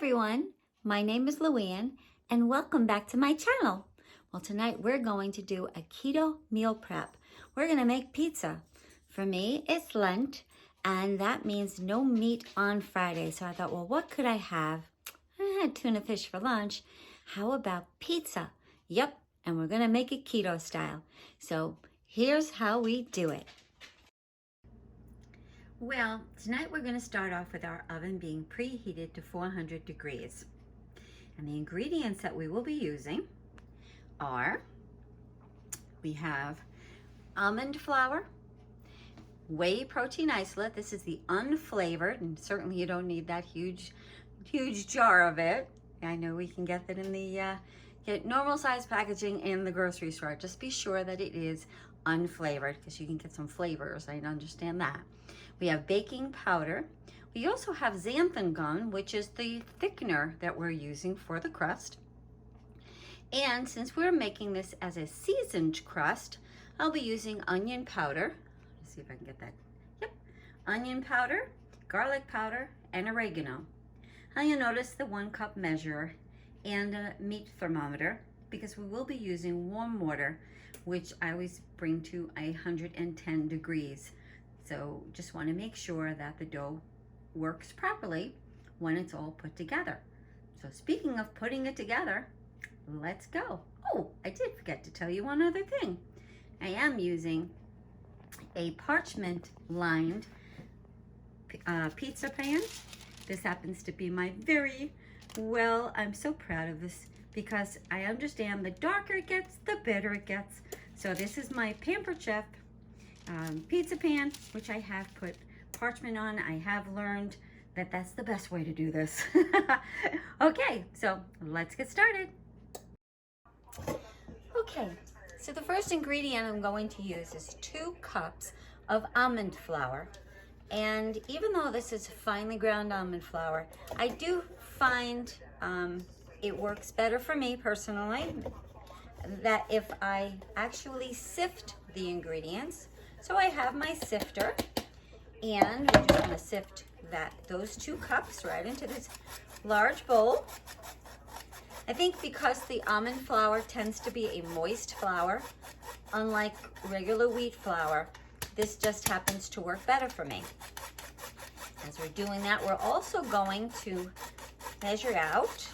everyone, my name is LuAnn and welcome back to my channel. Well, tonight we're going to do a keto meal prep. We're going to make pizza. For me, it's Lent and that means no meat on Friday. So I thought, well, what could I have? I had tuna fish for lunch. How about pizza? Yep, and we're going to make it keto style. So here's how we do it. Well, tonight we're going to start off with our oven being preheated to 400 degrees. And the ingredients that we will be using are, we have almond flour, whey protein isolate. This is the unflavored, and certainly you don't need that huge jar of it. I know we can get that in the get normal size packaging in the grocery store. Just be sure that it is unflavored because you can get some flavors. I understand that. We have baking powder. We also have xanthan gum, which is the thickener that we're using for the crust. And since we're making this as a seasoned crust, I'll be using onion powder. Let's see if I can get that. Yep. Onion powder, garlic powder, and oregano. Now you'll notice the 1 cup measure and a meat thermometer because we will be using warm water, which I always bring to 110 degrees. So just want to make sure that the dough works properly when it's all put together. So speaking of putting it together, let's go. Oh, I did forget to tell you one other thing. I am using a parchment lined pizza pan. This happens to be my I'm so proud of this because I understand the darker it gets, the better it gets. So this is my Pampered Chef pizza pan, which I have put parchment on. I have learned that that's the best way to do this. Okay, so let's get started. Okay, so the first ingredient I'm going to use is 2 cups of almond flour. And even though this is finely ground almond flour, I do find it works better for me personally that if I actually sift the ingredients. So I have my sifter, and we're just going to sift those 2 cups right into this large bowl. I think because the almond flour tends to be a moist flour, unlike regular wheat flour, this just happens to work better for me. As we're doing that, we're also going to measure out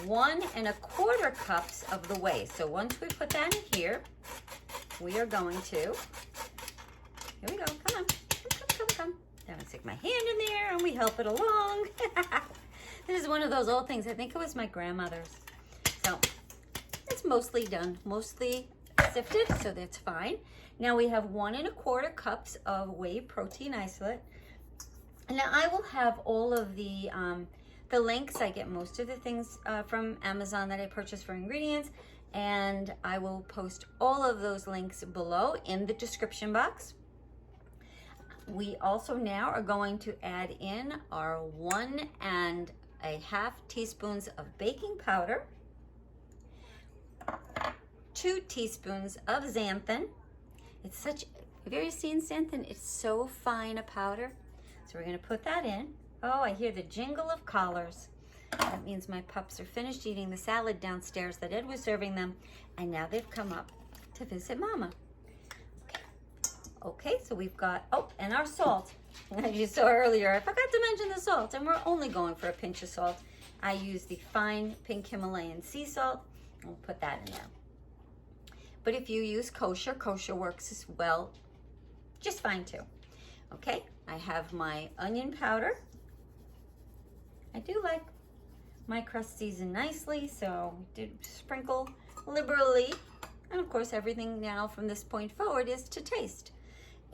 1 1/4 cups of the whey. So once we put that in here, we are going to, here we go, come. I'm gonna stick my hand in there and we help it along. This is one of those old things. I think it was my grandmother's. So it's mostly done, mostly sifted, so that's fine. Now we have 1 1/4 cups of whey protein isolate. And now I will have all of the links. I get most of the things from Amazon that I purchase for ingredients, and I will post all of those links below in the description box. We also now are going to add in our 1 1/2 teaspoons of baking powder, 2 teaspoons of xanthan. It's such, have you ever seen xanthan? It's so fine a powder. So we're going to put that in. Oh, I hear the jingle of collars. That means my pups are finished eating the salad downstairs that Ed was serving them, and now they've come up to visit Mama. Okay, so we've got, oh, and our salt. As you saw earlier, I forgot to mention the salt, and we're only going for a pinch of salt. I use the fine pink Himalayan sea salt. I'll put that in there. But if you use kosher, kosher works as well, just fine too. Okay, I have my onion powder. I do like my crust seasoned nicely, so I did sprinkle liberally. And of course, everything now from this point forward is to taste.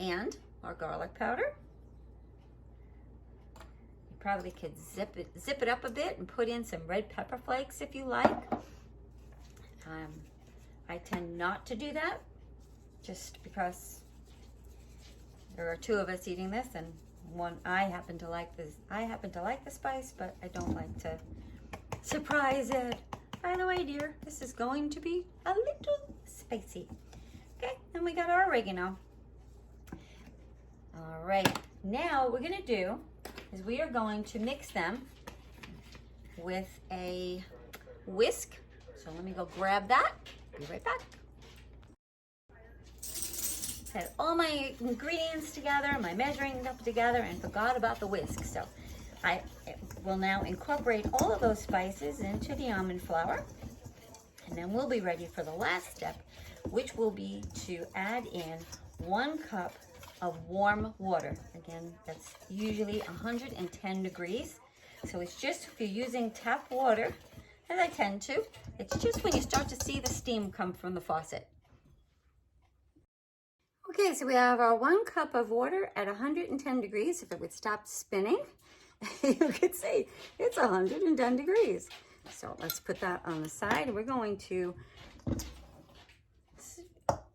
And our garlic powder. You probably could zip it up a bit and put in some red pepper flakes if you like. I tend not to do that just because there are 2 of us eating this, and I happen to like the spice, but I don't like to surprise it. By the way, dear, this is going to be a little spicy. Okay, then we got our oregano. All right, now what we're gonna do is we are going to mix them with a whisk. So let me go grab that. Be right back. Had all my ingredients together, my measuring up together, and forgot about the whisk. So I will now incorporate all of those spices into the almond flour, and then we'll be ready for the last step, which will be to add in 1 cup of warm water. Again, that's usually 110 degrees. So it's just, if you're using tap water, as I tend to, it's just when you start to see the steam come from the faucet. Okay, so we have our 1 cup of water at 110 degrees. If it would stop spinning, you could see it's 110 degrees. So let's put that on the side. We're going to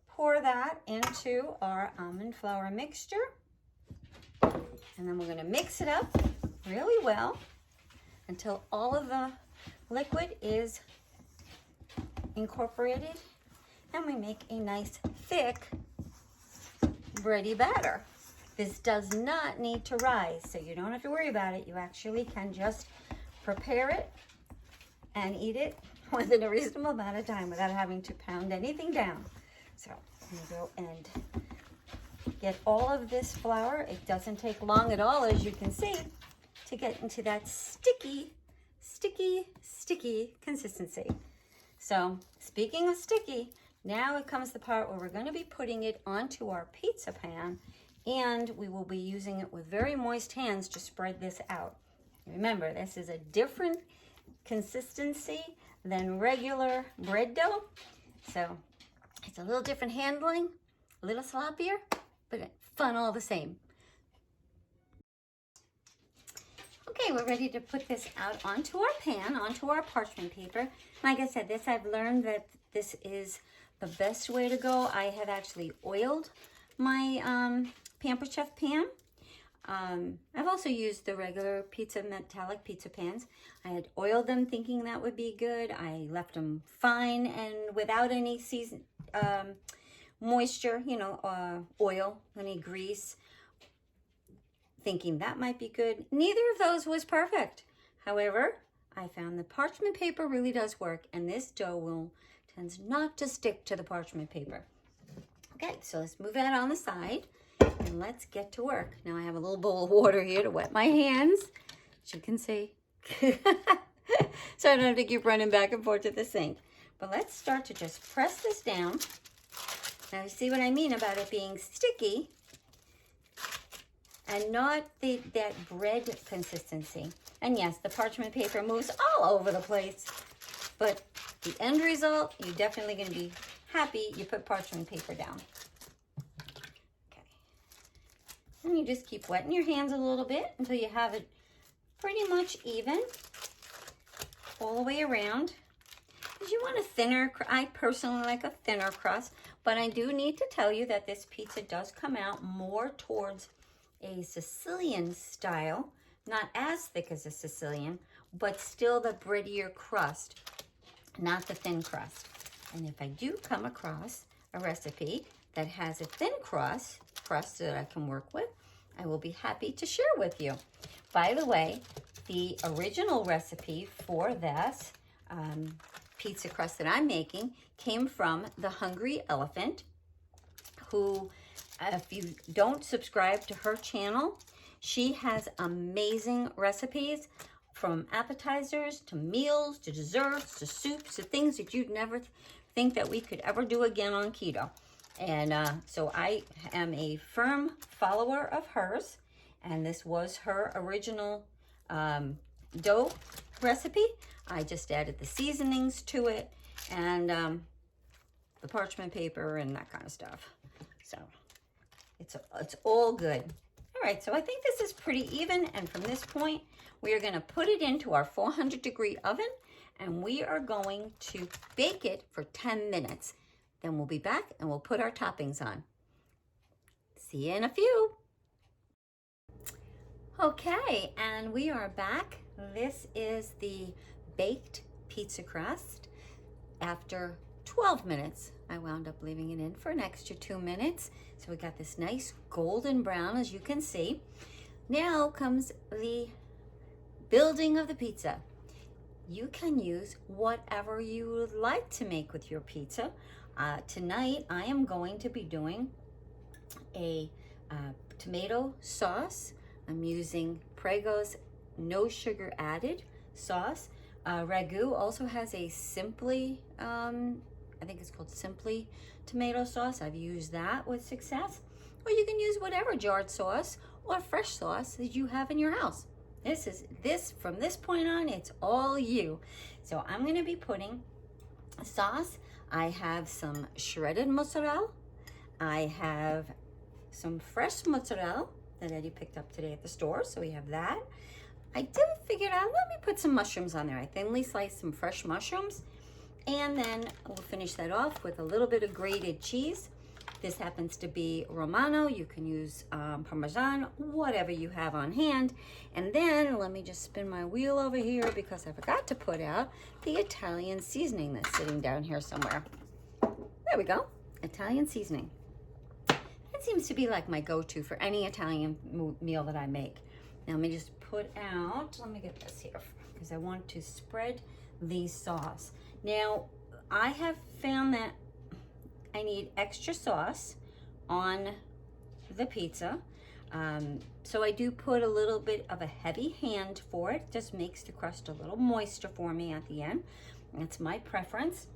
pour that into our almond flour mixture. And then we're going to mix it up really well until all of the liquid is incorporated and we make a nice thick bready batter. This does not need to rise, so you don't have to worry about it. You actually can just prepare it and eat it within a reasonable amount of time without having to pound anything down. So I'm gonna go and get all of this flour. It doesn't take long at all, as you can see, to get into that sticky consistency. So speaking of sticky, now it comes the part where we're going to be putting it onto our pizza pan, and we will be using it with very moist hands to spread this out. Remember, this is a different consistency than regular bread dough, so it's a little different handling, a little sloppier, but fun all the same. Okay, we're ready to put this out onto our pan, onto our parchment paper. Like I said, this, I've learned that this is the best way to go. I have actually oiled my Pampered Chef pan. I've also used the regular metallic pizza pans. I had oiled them thinking that would be good. I left them fine and without any moisture, oil, any grease, thinking that might be good. Neither of those was perfect. However, I found the parchment paper really does work, and this dough tends not to stick to the parchment paper. Okay, so let's move that on the side and let's get to work. Now I have a little bowl of water here to wet my hands, as you can see. So I don't have to keep running back and forth to the sink. But let's start to just press this down. Now you see what I mean about it being sticky and not that bread consistency. And yes, the parchment paper moves all over the place, but the end result, you're definitely going to be happy you put parchment paper down. Okay. And you just keep wetting your hands a little bit until you have it pretty much even all the way around. Because you want a thinner, I personally like a thinner crust, but I do need to tell you that this pizza does come out more towards a Sicilian style, not as thick as a Sicilian, but still the breadier crust, not the thin crust. And if I do come across a recipe that has a thin crust that I can work with, I will be happy to share with you. By the way, the original recipe for this pizza crust that I'm making came from the Hungry Elephant, who, if you don't subscribe to her channel, she has amazing recipes, from appetizers to meals to desserts to soups to things that you'd never think that we could ever do again on keto. And so I am a firm follower of hers, and this was her original dough recipe. I just added the seasonings to it and the parchment paper and that kind of stuff. So it's all good. All right, so I think this is pretty even, and from this point, we are going to put it into our 400-degree oven, and we are going to bake it for 10 minutes. Then we'll be back, and we'll put our toppings on. See you in a few. Okay, and we are back. This is the baked pizza crust. After 12 minutes, I wound up leaving it in for an extra 2 minutes. So we got this nice golden brown, as you can see. Now comes the building of the pizza. you can use whatever you would like to make with your pizza. Tonight, I am going to be doing a tomato sauce. I'm using Prego's no sugar added sauce. Ragu also has a Simply, I think it's called Simply tomato sauce. I've used that with success. Or you can use whatever jarred sauce or fresh sauce that you have in your house. From this point on, it's all you. So I'm going to be putting sauce. I have some shredded mozzarella. I have some fresh mozzarella that Eddie picked up today at the store, so we have that. I did figure out, let me put some mushrooms on there. I thinly sliced some fresh mushrooms, and then we'll finish that off with a little bit of grated cheese. This happens to be Romano. You can use Parmesan, whatever you have on hand. And then let me just spin my wheel over here because I forgot to put out the Italian seasoning that's sitting down here somewhere. There we go, Italian seasoning. That seems to be like my go-to for any Italian meal that I make. Now let me just put out, let me get this here because I want to spread the sauce. Now I have found that I need extra sauce on the pizza. So I do put a little bit of a heavy hand for it. Just makes the crust a little moister for me at the end. That's my preference.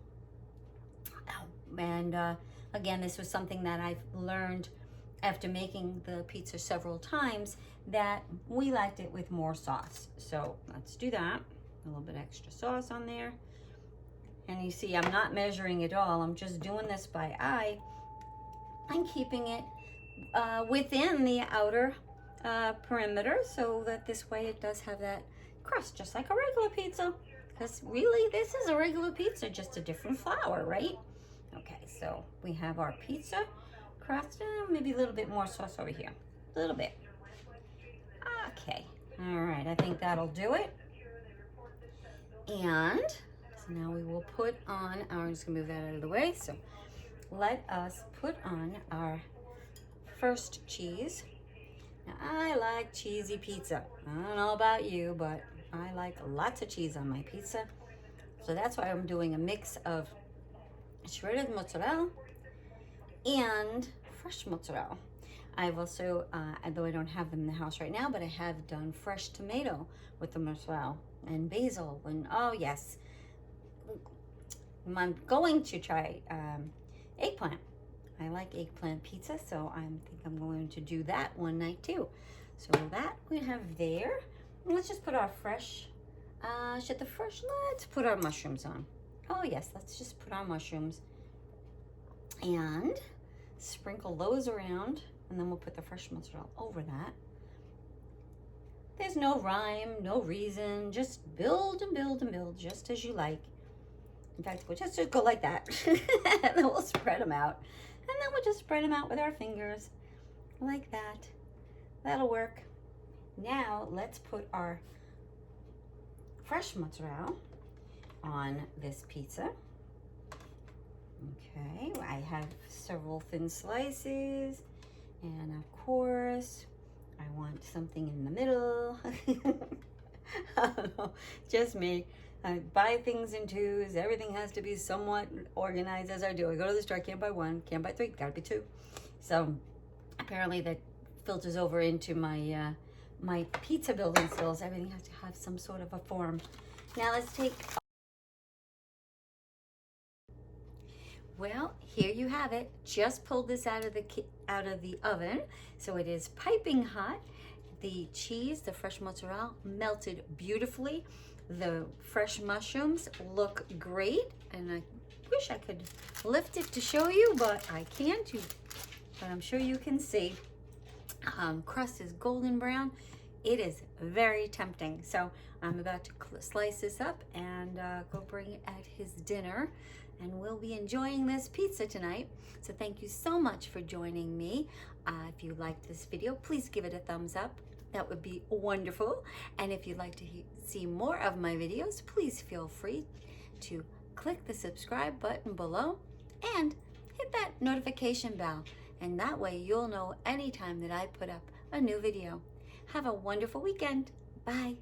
And again, this was something that I've learned after making the pizza several times, that we liked it with more sauce. So let's do that. A little bit extra sauce on there. And you see, I'm not measuring it all. I'm just doing this by eye and keeping it within the outer perimeter, so that this way it does have that crust, just like a regular pizza. Because really, this is a regular pizza, just a different flour, right? Okay, so we have our pizza crust, and maybe a little bit more sauce over here. A little bit. Okay, all right, I think that'll do it. And so now we will put on our, I'm just gonna move that out of the way. So let us put on our first cheese. Now I like cheesy pizza. I don't know about you, but I like lots of cheese on my pizza. So that's why I'm doing a mix of shredded mozzarella and fresh mozzarella. I've also, although I don't have them in the house right now, but I have done fresh tomato with the mozzarella and basil. And oh yes, I'm going to try eggplant. I like eggplant pizza, so I think I'm going to do that one night too. So that we have there. Let's just put our fresh, let's put our mushrooms on. Oh yes, let's just put our mushrooms and sprinkle those around, and then we'll put the fresh mozzarella over that. There's no rhyme, no reason, just build and build and build, just as you like. In fact, we'll just go like that, and then we'll spread them out. And then we'll just spread them out with our fingers, like that. That'll work. Now, let's put our fresh mozzarella on this pizza. Okay, I have several thin slices, and of course, I want something in the middle. I don't know, just me. I buy things in twos. Everything has to be somewhat organized as I do. I go to the store, I can't buy one, can't buy three, gotta be two. So apparently that filters over into my my pizza building skills. Everything has to have some sort of a form. Now let's take, well, here you have it. Just pulled this out of the oven, so it is piping hot. The cheese, the fresh mozzarella, melted beautifully. The fresh mushrooms look great, and I wish I could lift it to show you, but I can't. But I'm sure you can see. Crust is golden brown. It is very tempting. So I'm about to slice this up and go bring it at his dinner, and we'll be enjoying this pizza tonight. So thank you so much for joining me. If you liked this video, please give it a thumbs up. That would be wonderful. And if you'd like to see more of my videos, please feel free to click the subscribe button below and hit that notification bell. And that way you'll know anytime that I put up a new video. Have a wonderful weekend. Bye.